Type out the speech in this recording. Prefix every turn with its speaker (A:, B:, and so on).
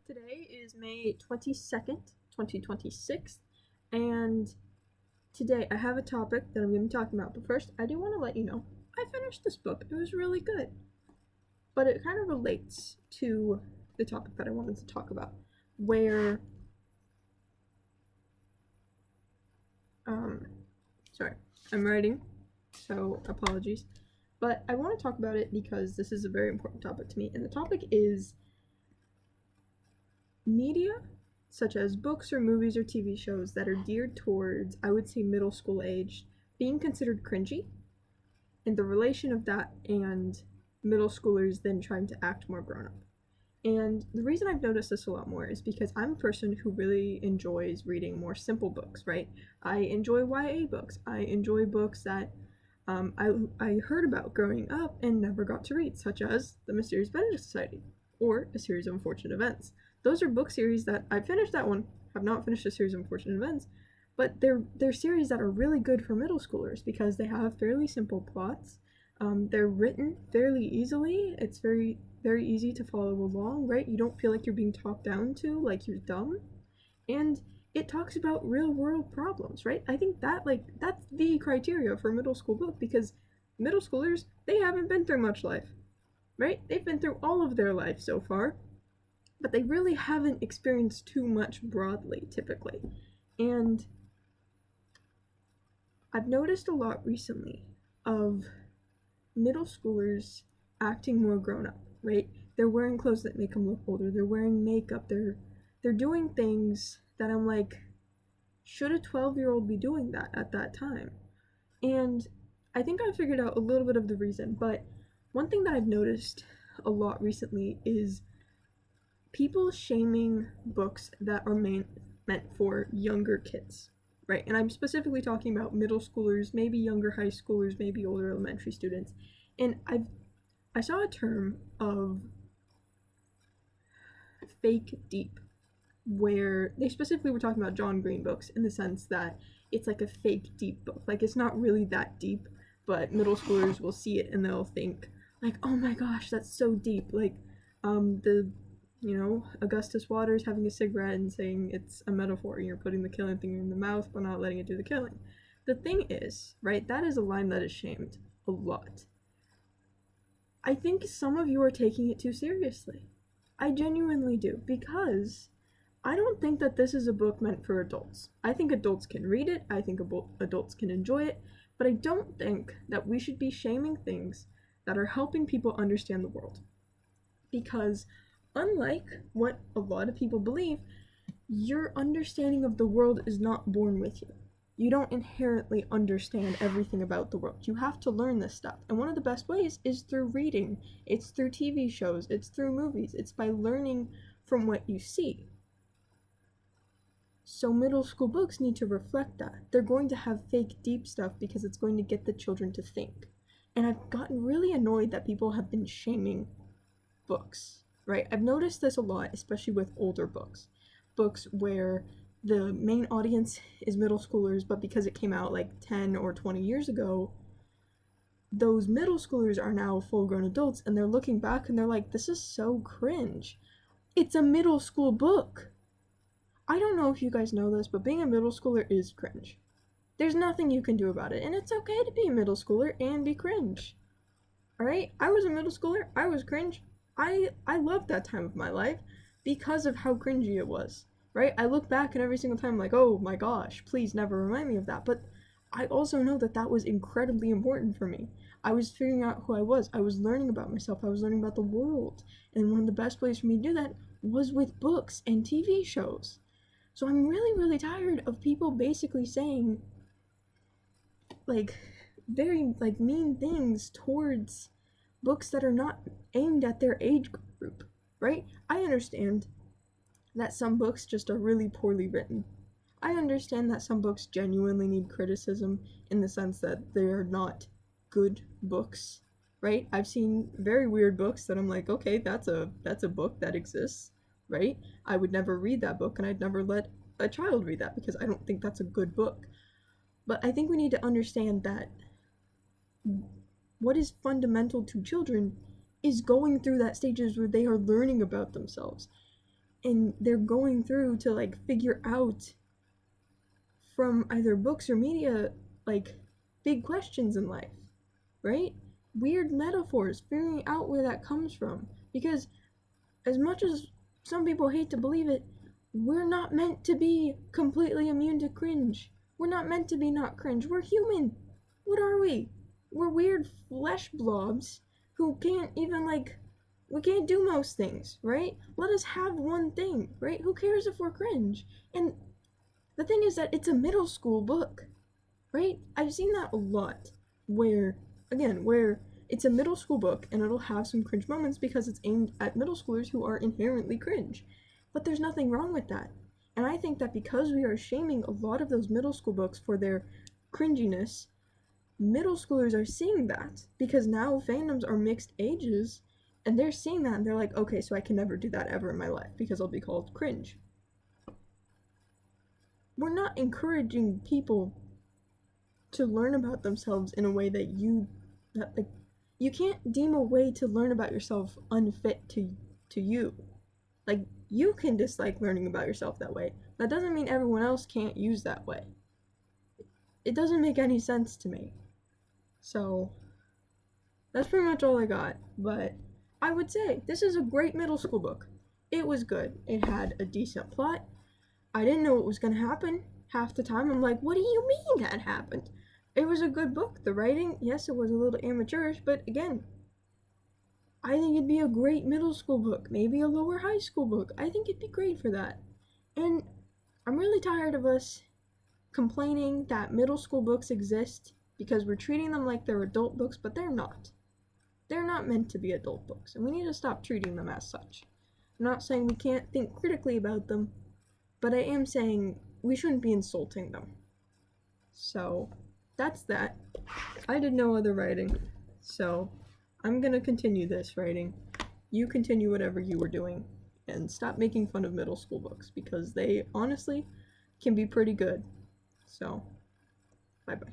A: Today is May 22nd, 2026, and today I have a topic that I'm going to be talking about. But first, I do want to let you know I finished this book. It was really good, but it kind of relates to the topic that I wanted to talk about, where, um, sorry, I'm writing, so apologies. But I want to talk about it because this is a very important topic to me, and the topic is media such as books or movies or TV shows that are geared towards, I would say, middle school age, being considered cringy, and the relation of that and middle schoolers then trying to act more grown up. And the reason I've noticed this a lot more is because I'm a person who really enjoys reading more simple books, right? I enjoy YA books. I enjoy books that I heard about growing up and never got to read, such as The Mysterious Benedict Society or A Series of Unfortunate Events. Those are book series that I finished that one, have not finished A Series of Unfortunate Events, but they're series that are really good for middle schoolers because they have fairly simple plots. They're written fairly easily. It's very easy to follow along, right? You don't feel like you're being talked down to, like you're dumb. And it talks about real world problems, right? I think that's the criteria for a middle school book because middle schoolers, they haven't been through much life, right? They've been through all of their life so far, but they really haven't experienced too much broadly, typically. And I've noticed a lot recently of middle schoolers acting more grown up, right? They're wearing clothes that make them look older. They're wearing makeup. They're doing things that I'm like, should a 12-year-old be doing that at that time? And I think I figured out a little bit of the reason, but one thing that I've noticed a lot recently is people shaming books that are meant for younger kids, right? And I'm specifically talking about middle schoolers, maybe younger high schoolers, maybe older elementary students. And I saw a term of fake deep, where they specifically were talking about John Green books in the sense that it's like a fake deep book. Like it's not really that deep, but middle schoolers will see it and they'll think like, oh my gosh, that's so deep. Like Augustus Waters having a cigarette and saying it's a metaphor. You're putting the killing thing in the mouth but not letting it do the killing. The thing is, right, that is a line that is shamed a lot. I think some of you are taking it too seriously. I genuinely do, because I don't think that this is a book meant for adults. I think adults can read it, I think adults can enjoy it, but I don't think that we should be shaming things that are helping people understand the world. Because unlike what a lot of people believe, your understanding of the world is not born with you. You don't inherently understand everything about the world. You have to learn this stuff. And one of the best ways is through reading. It's through TV shows. It's through movies. It's by learning from what you see. So middle school books need to reflect that. They're going to have fake deep stuff because it's going to get the children to think. And I've gotten really annoyed that people have been shaming books, right? I've noticed this a lot, especially with older books. Books where the main audience is middle schoolers, but because it came out like 10 or 20 years ago, those middle schoolers are now full-grown adults, and they're looking back and they're like, this is so cringe. It's a middle school book. I don't know if you guys know this, but being a middle schooler is cringe. There's nothing you can do about it, and it's okay to be a middle schooler and be cringe. Alright? I was a middle schooler, I was cringe. I loved that time of my life because of how cringy it was. Right? I look back and every single time I'm like, oh my gosh, please never remind me of that. But I also know that that was incredibly important for me. I was figuring out who I was. I was learning about myself. I was learning about the world. And one of the best ways for me to do that was with books and TV shows. So I'm really, really tired of people basically saying, like, very, like, mean things towards books that are not aimed at their age group, right? I understand that some books just are really poorly written. I understand that some books genuinely need criticism in the sense that they're not good books, right? I've seen very weird books that I'm like, okay, that's a book that exists, right? I would never read that book, and I'd never let a child read that because I don't think that's a good book. But I think we need to understand that what is fundamental to children is going through that stages where they are learning about themselves. and they're going through to like figure out from either books or media like big questions in life, right? Weird metaphors, figuring out where that comes from. Because as much as some people hate to believe it, we're not meant to be completely immune to cringe. We're not meant to be not cringe. We're human. What are we? We're weird flesh blobs who can't even like we can't do most things, right? Let us have one thing, right? Who cares if we're cringe? And the thing is that it's a middle school book, right? I've seen that a lot where, again, where it's a middle school book and it'll have some cringe moments because it's aimed at middle schoolers who are inherently cringe. But there's nothing wrong with that. And I think that because we are shaming a lot of those middle school books for their cringiness, middle schoolers are seeing that because now fandoms are mixed ages and they're seeing that and they're like, okay, so I can never do that ever in my life because I'll be called cringe. We're not encouraging people to learn about themselves in a way that you can't deem a way to learn about yourself unfit to you. Like, you can dislike learning about yourself that way. That doesn't mean everyone else can't use that way. It doesn't make any sense to me. So that's pretty much all I got. But I would say this is a great middle school book. It was good. It had a decent plot. I didn't know what was going to happen. Half the time I'm like, what do you mean that happened? It was a good book. The writing, yes, it was a little amateurish, but again, I think it'd be a great middle school book, maybe a lower high school book. I think it'd be great for that. And I'm really tired of us complaining that middle school books exist because we're treating them like they're adult books, but they're not. They're not meant to be adult books, and we need to stop treating them as such. I'm not saying we can't think critically about them, but I am saying we shouldn't be insulting them. So, that's that. I did no other writing, so I'm gonna continue this writing. You continue whatever you were doing, and stop making fun of middle school books, because they honestly can be pretty good. So, bye-bye.